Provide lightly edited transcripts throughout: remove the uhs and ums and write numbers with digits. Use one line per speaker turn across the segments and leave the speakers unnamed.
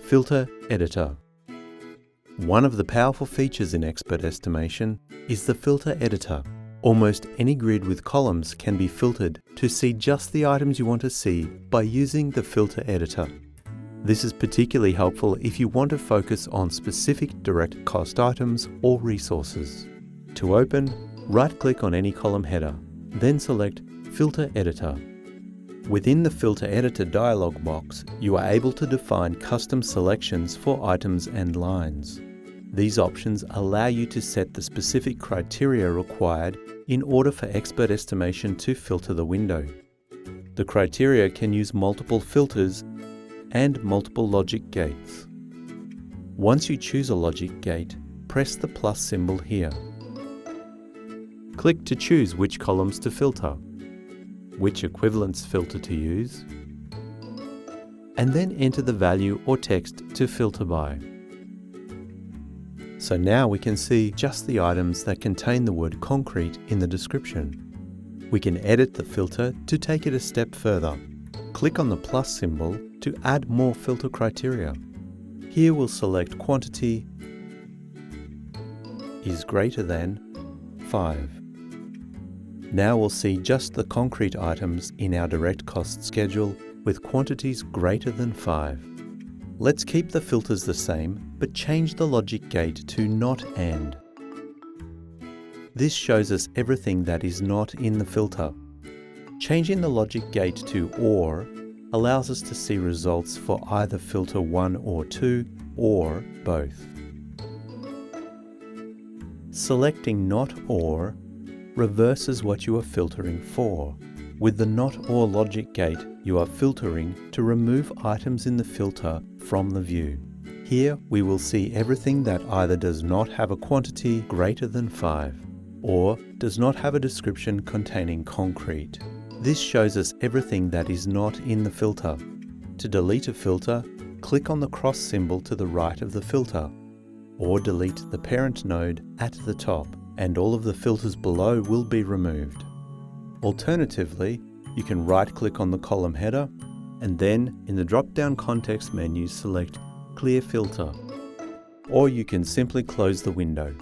Filter Editor. One of the powerful features in expert estimation is the filter editor. Almost any grid with columns can be filtered to see just the items you want to see by using the filter editor. This is particularly helpful if you want to focus on specific direct cost items or resources. To open, right-click on any column header, then select Filter Editor. Within the Filter Editor dialog box, you are able to define custom selections for items and lines. These options allow you to set the specific criteria required in order for expert estimation to filter the window. The criteria can use multiple filters and multiple logic gates. Once you choose a logic gate, press the plus symbol here. Click to choose which columns to filter, which equivalence filter to use, and then enter the value or text to filter by. So now we can see just the items that contain the word concrete in the description. We can edit the filter to take it a step further. Click on the plus symbol to add more filter criteria. Here we'll select quantity is greater than 5. Now we'll see just the concrete items in our direct cost schedule with quantities greater than 5. Let's keep the filters the same, but change the logic gate to not and. This shows us everything that is not in the filter. Changing the logic gate to or allows us to see results for either filter 1 or 2 or both. Selecting not or reverses what you are filtering for. With the not or logic gate, you are filtering to remove items in the filter from the view. Here we will see everything that either does not have a quantity greater than 5 or does not have a description containing concrete. This shows us everything that is not in the filter. To delete a filter, click on the cross symbol to the right of the filter, or delete the parent node at the top, and all of the filters below will be removed. Alternatively, you can right-click on the column header, and then in the drop-down context menu select Clear Filter. Or you can simply close the window.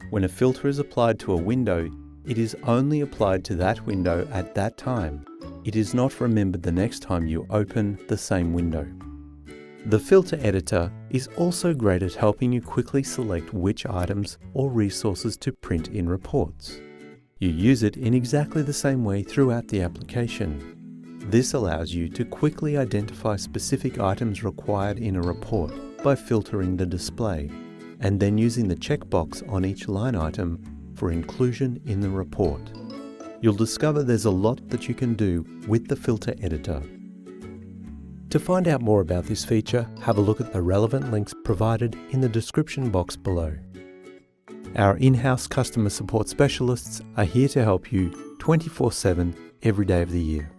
When a filter is applied to a window, it is only applied to that window at that time. It is not remembered the next time you open the same window. The filter editor is also great at helping you quickly select which items or resources to print in reports. You use it in exactly the same way throughout the application. This allows you to quickly identify specific items required in a report by filtering the display, and then using the checkbox on each line item for inclusion in the report. You'll discover there's a lot that you can do with the filter editor. To find out more about this feature, have a look at the relevant links provided in the description box below. Our in-house customer support specialists are here to help you 24/7 every day of the year.